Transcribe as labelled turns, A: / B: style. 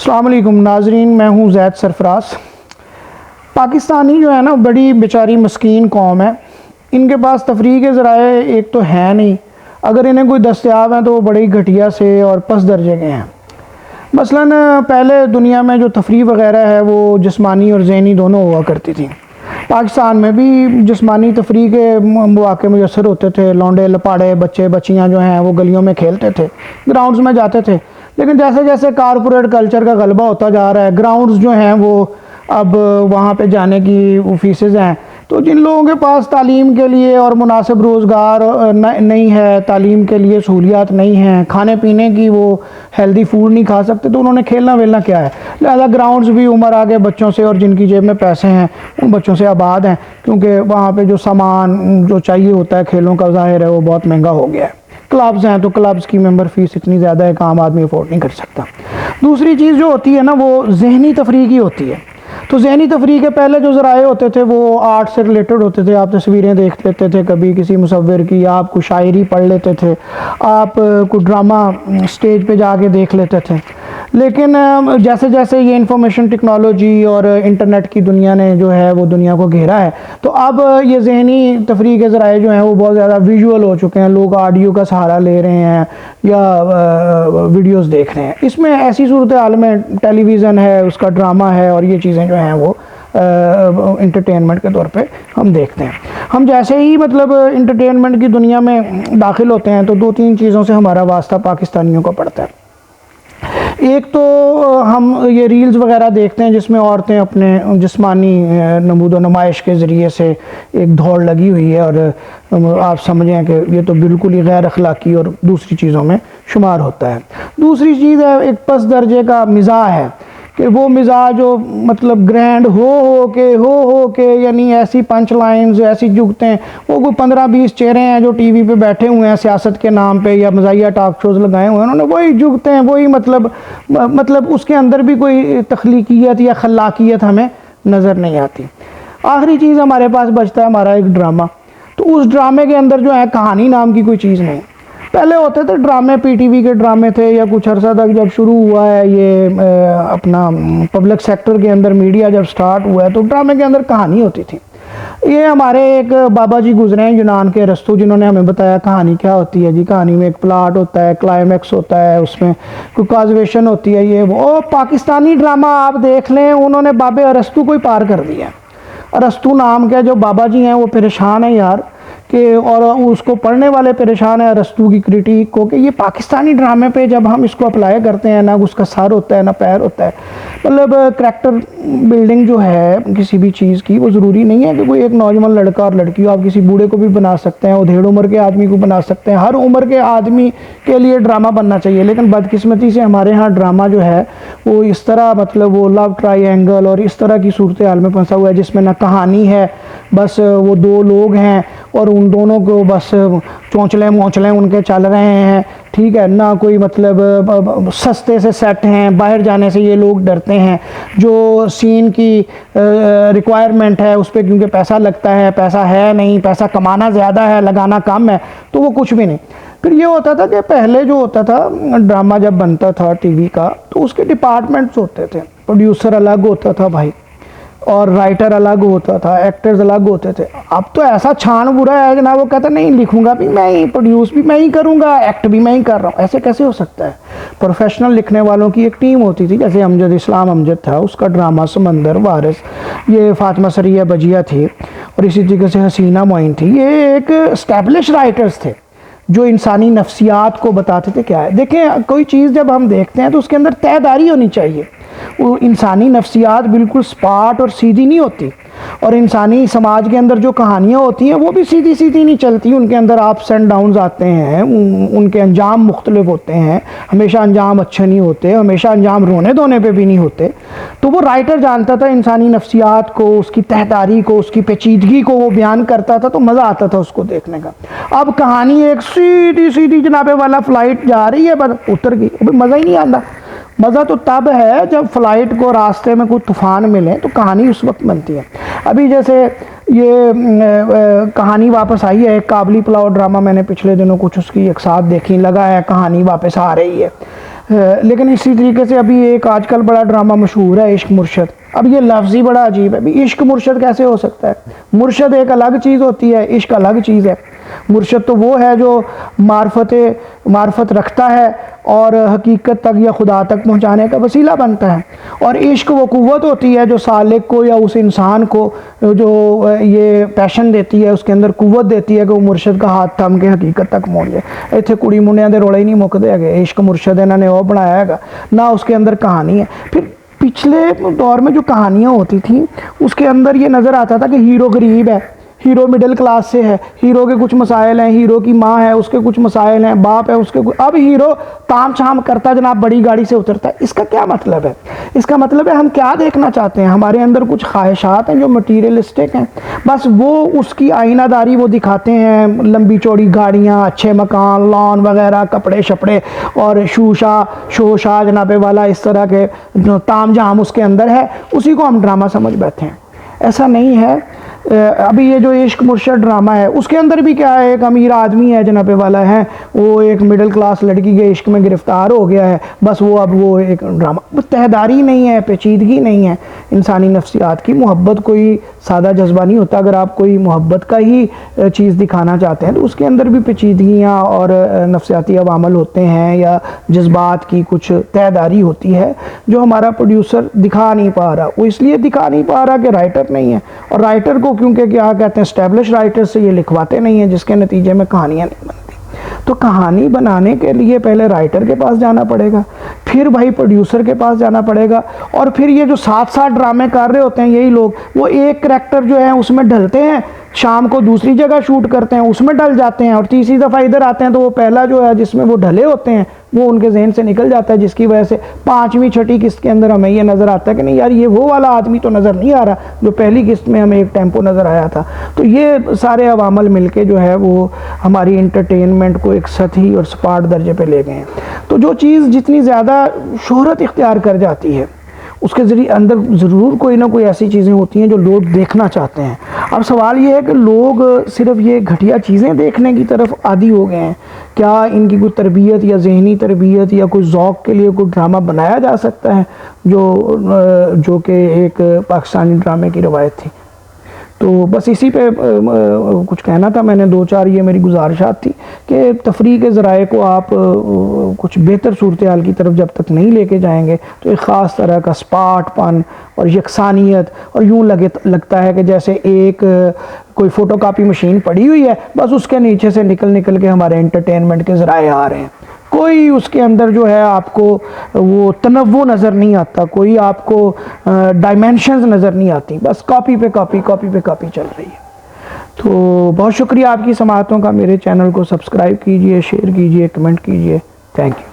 A: अस्सलाम वालेकुम नाजरीन, मैं हूँ ज़ैद सरफराज। पाकिस्तानी जो है ना, बड़ी बेचारी मस्कीन कौम है। इनके पास तफरीह के ज़राए एक तो है नहीं, अगर इन्हें कोई दस्तयाब हैं तो वो बड़े घटिया से और पस दर्जे के हैं। मसलन पहले दुनिया में जो तफरीह वगैरह है वो जिस्मानी और ज़हनी दोनों हुआ करती थी। पाकिस्तान में भी जिस्मानी तफरीह के मौक़े मुयसर होते थे। लौंडे लपाड़े बच्चे बच्चियाँ जो हैं वो गलियों में खेलते थे, ग्राउंड्स में जाते थे। लेकिन जैसे जैसे कारपोरेट कल्चर का गलबा होता जा रहा है, ग्राउंड्स जो हैं वो अब वहाँ पे जाने की फीसेस हैं। तो जिन लोगों के पास तालीम के लिए और मुनासिब रोज़गार नहीं है, तालीम के लिए सहूलियात नहीं हैं, खाने पीने की वो हेल्दी फूड नहीं खा सकते, तो उन्होंने खेलना वेलना क्या है। लिहाजा ग्राउंड्स भी उम्र आ गए बच्चों से, और जिनकी जेब में पैसे हैं उन बच्चों से आबाद हैं, क्योंकि वहाँ पे जो सामान जो चाहिए होता है खेलों का, ज़ाहिर है वो बहुत महंगा हो गया है। क्लब्स हैं तो क्लब्स की मेंबर फीस इतनी ज़्यादा है कि आम आदमी अफोर्ड नहीं कर सकता। दूसरी चीज़ जो होती है ना, वो ज़हनी तफरीह की होती है। तो ज़हनी तफरीह के पहले जो ज़राए होते थे वो आर्ट से रिलेटेड होते थे। आप तस्वीरें देख लेते थे कभी किसी मुसव्विर की, आप कुछ शायरी पढ़ लेते थे, आप कुछ ड्रामा स्टेज पे जाके देख लेते थे। लेकिन जैसे जैसे ये इंफॉर्मेशन टेक्नोलॉजी और इंटरनेट की दुनिया ने जो है वो दुनिया को घेरा है, तो अब ये ज़हनी तफरीह के ज़राए जो हैं वो बहुत ज़्यादा विजुअल हो चुके हैं। लोग ऑडियो का सहारा ले रहे हैं या वीडियोस देख रहे हैं। इसमें ऐसी सूरत हाल में टेलीविज़न है, उसका ड्रामा है, और ये चीज़ें जो हैं वो इंटरटेनमेंट के तौर पे हम देखते हैं। हम जैसे ही मतलब इंटरटेनमेंट की दुनिया में दाखिल होते हैं तो दो तीन चीज़ों से हमारा वास्ता पाकिस्तानियों का पड़ता है। एक तो हम ये रील्स वगैरह देखते हैं जिसमें औरतें अपने जिस्मानी नमूदो नुमाइश के ज़रिए से एक दौड़ लगी हुई है, और आप समझें कि ये तो बिल्कुल ही गैर अखलाकी और दूसरी चीज़ों में शुमार होता है। दूसरी चीज़ है एक पस दर्जे का मिज़ाह है, कि वो मिज़ाज जो मतलब ग्रैंड हो के यानी ऐसी पंच लाइन्स, ऐसी जुगतें, वो कोई 15-20 चेहरे हैं जो टीवी पे बैठे हुए हैं सियासत के नाम पे या मज़ाहिया टॉक शोज़ लगाए हुए हैं, उन्होंने वही जुगतें, वही मतलब उसके अंदर भी कोई तख्लीकियत या खलाकियत हमें नज़र नहीं आती। आखिरी चीज़ हमारे पास बचता है हमारा एक ड्रामा। तो उस ड्रामे के अंदर जो है कहानी नाम की कोई चीज़ नहीं। पहले होते थे ड्रामे, पीटीवी के ड्रामे थे, या कुछ अर्सा तक जब शुरू हुआ है ये अपना पब्लिक सेक्टर के अंदर मीडिया जब स्टार्ट हुआ है, तो ड्रामे के अंदर कहानी होती थी। ये हमारे एक बाबा जी गुजरे हैं यूनान के रस्तों, जिन्होंने हमें बताया कहानी क्या होती है। जी कहानी में एक प्लाट होता है, क्लाइमैक्स होता है, उसमें कोई कॉज़वेशन होती है, ये वो। पाकिस्तानी ड्रामा आप देख लें, उन्होंने बाबे अरस्तू को ही पार कर दिया। अरस्तू नाम के जो बाबा जी हैं वो परेशान है यार कि, और उसको पढ़ने वाले परेशान है अरस्तू की क्रिटिक को, कि ये पाकिस्तानी ड्रामे पे जब हम इसको अप्लाई करते हैं ना उसका सर होता है ना पैर होता है। मतलब करैक्टर बिल्डिंग जो है किसी भी चीज़ की, वो ज़रूरी नहीं है कि कोई एक नौजवान लड़का और लड़की हो। आप किसी बूढ़े को भी बना सकते हैं, उधेड़ उम्र के आदमी को बना सकते हैं। हर उम्र के आदमी के लिए ड्रामा बनना चाहिए। लेकिन बदकिस्मती से हमारे यहाँ ड्रामा जो है वो इस तरह, मतलब वो लव ट्रायंगल और इस तरह की सूरत हाल में फंसा हुआ है, जिसमें ना कहानी है, बस वो दो लोग हैं और उन दोनों को बस चौंचले मोचले उनके चल रहे हैं, ठीक है ना। कोई मतलब सस्ते से सेट हैं, बाहर जाने से ये लोग डरते हैं। जो सीन की रिक्वायरमेंट है उस पर क्योंकि पैसा लगता है, पैसा है नहीं, पैसा कमाना ज़्यादा है लगाना कम है, तो वो कुछ भी नहीं। फिर ये होता था कि पहले जो होता था ड्रामा जब बनता था टीवी का, तो उसके डिपार्टमेंट्स होते थे। प्रोड्यूसर अलग होता था भाई, और राइटर अलग होता था, एक्टर्स अलग होते थे। अब तो ऐसा छान बुरा है कि ना, वो कहता नहीं लिखूंगा भी मैं ही, प्रोड्यूस भी मैं ही करूंगा, एक्ट भी मैं ही कर रहा हूँ। ऐसे कैसे हो सकता है? प्रोफेशनल लिखने वालों की एक टीम होती थी, जैसे अमजद इस्लाम अमजद था, उसका ड्रामा समंदर, वारिस, ये फातिमा सरिया बजिया थी, और इसी तरीके से हसीना मोइन थी। ये एक एस्टैब्लिश राइटर्स थे जो इंसानी नफ्सियात को बताते थे क्या है। देखें, कोई चीज़ जब हम देखते हैं तो उसके अंदर तयदारी होनी चाहिए। वो इंसानी नफ्सियात बिल्कुल स्पाट और सीधी नहीं होती, और इंसानी समाज के अंदर जो कहानियाँ होती हैं वो भी सीधी सीधी नहीं चलती। उनके अंदर अप्स एंड डाउन्स आते हैं, उनके अंजाम मुख्तलिफ होते हैं, हमेशा अंजाम अच्छे नहीं होते, हमेशा अंजाम रोने धोने पे भी नहीं होते। तो वो राइटर जानता था इंसानी नफ्सियात को, उसकी तहतारी को, उसकी पेचीदगी को वो बयान करता था, तो मज़ा आता था उसको देखने का। अब कहानी एक सीधी सीधी जनाबे वाला फ्लाइट जा रही है, बस उतर गई, अभी मज़ा ही नहीं आता। मज़ा तो तब है जब फ़्लाइट को रास्ते में कोई तूफ़ान मिले, तो कहानी उस वक्त बनती है। अभी जैसे ये कहानी वापस आई है, काबली पुलाव ड्रामा मैंने पिछले दिनों कुछ उसकी एक साथ देखी, लगा है कहानी वापस आ रही है। लेकिन इसी तरीके से अभी एक आजकल बड़ा ड्रामा मशहूर है इश्क मुर्शद। अब ये लफ्ज़ ही बड़ा अजीब है, अभी इश्क मुर्शद कैसे हो सकता है? मुर्शद एक अलग चीज़ होती है, इश्क अलग चीज़ है। मुर्शद तो वो है जो मार्फत रखता है और हकीकत तक या खुदा तक पहुँचाने का वसीला बनता है। और इश्क वो क़ुव्वत होती है जो सालिक को या उस इंसान को जो ये पैशन देती है, उसके अंदर क़ुव्वत देती है कि वो मुर्शद का हाथ थम के हकीकत तक पहुँच जाए। इतने कुड़ी मुंडियां दे रोले ही नहीं मुकते है, इश्क मुर्शद इन्होंने वो बनाया है ना, उसके अंदर कहानी है। फिर पिछले दौर में जो कहानियाँ होती थी उसके अंदर ये नज़र आता था कि हीरो गरीब है, हीरो मिडिल क्लास से है, हीरो के कुछ मसाइल हैं, हीरो की माँ है उसके कुछ मसाइल हैं, बाप है उसके कुछ। अब हीरो ताम झाम करता जनाब बड़ी गाड़ी से उतरता है। इसका क्या मतलब है? इसका मतलब है हम क्या देखना चाहते हैं? हमारे अंदर कुछ ख्वाहिशात हैं जो मटीरियलिस्टिक हैं, बस वो उसकी आईनादारी वो दिखाते हैं। लंबी चौड़ी गाड़ियाँ, अच्छे मकान, लॉन वगैरह, कपड़े शपड़े और शोशा जनाबे वाला, इस तरह के ताम झाम उसके अंदर है, उसी को हम ड्रामा समझ बैठे हैं। ऐसा नहीं है। अभी ये जो इश्क मुर्शद ड्रामा है उसके अंदर भी क्या है, एक अमीर आदमी है जनाबे वाला है, वो एक मिडिल क्लास लड़की के इश्क में गिरफ्तार हो गया है, बस वो अब वो एक ड्रामा। वो तहदारी नहीं है, पेचीदगी नहीं है इंसानी नफ्सियात की। मोहब्बत कोई सादा जज्बा नहीं होता। अगर आप कोई मोहब्बत का ही चीज़ दिखाना चाहते हैं तो उसके अंदर भी पेचीदगियाँ और नफ्सियाती अवामल होते हैं या जज्बात की कुछ तहदारी होती है जो हमारा प्रोड्यूसर दिखा नहीं पा रहा। वो इसलिए दिखा नहीं पा रहा कि राइटर नहीं है, और राइटर को क्योंकि क्या कहते हैं एस्टेब्लिश राइटर से ये लिखवाते नहीं हैं, जिसके नतीजे में कहानियाँ नहीं बनती। तो कहानी बनाने के लिए पहले राइटर के पास जाना पड़ेगा, फिर भाई प्रोड्यूसर के पास जाना पड़ेगा, और फिर ये जो साथ साथ ड्रामे कर रहे होते हैं यही लोग, वो एक करैक्टर जो है उसमें ढलते हैं, शाम को दूसरी जगह शूट करते हैं उसमें डल जाते हैं, और तीसरी दफ़ा इधर आते हैं तो वो पहला जो है जिसमें वो ढले होते हैं वो उनके जहन से निकल जाता है, जिसकी वजह से पाँचवीं छठी किस्त के अंदर हमें ये नज़र आता है कि नहीं यार ये वो वाला आदमी तो नज़र नहीं आ रहा जो पहली किस्त में हमें एक टेम्पो नज़र आया था। तो ये सारे अवामल मिलके जो है वो हमारी इंटरटेनमेंट को एक सतही और सपाट दर्जे पे ले गए हैं। तो जो चीज़ जितनी ज़्यादा शोहरत इख्तियार कर जाती है उसके ज़रिए अंदर ज़रूर कोई ना कोई ऐसी चीज़ें होती हैं जो लोग देखना चाहते हैं। अब सवाल ये है कि लोग सिर्फ़ ये घटिया चीज़ें देखने की तरफ आदी हो गए हैं। क्या इनकी कोई तरबियत या ज़हनी तरबियत या कोई ज़ौक़ के लिए कोई ड्रामा बनाया जा सकता है जो कि एक पाकिस्तानी ड्रामे की रवायत थी? तो बस इसी पे कुछ कहना था मैंने। दो चार ये मेरी गुजारिशात थी कि तफरीह के ज़राए को आप कुछ बेहतर सूरत हाल की तरफ जब तक नहीं लेके जाएंगे तो एक ख़ास तरह का स्पाटपन और यकसानियत, और यूँ लगता है कि जैसे एक कोई फ़ोटोकॉपी मशीन पड़ी हुई है, बस उसके नीचे से निकल के हमारे एंटरटेनमेंट के ज़राए आ रहे हैं। कोई उसके अंदर जो है आपको वो तनव्वु नज़र नहीं आता, कोई आपको डायमेंशंस नज़र नहीं आती, बस कॉपी पे कॉपी चल रही है। तो बहुत शुक्रिया आपकी समाअतों का। मेरे चैनल को सब्सक्राइब कीजिए, शेयर कीजिए, कमेंट कीजिए। Thank you.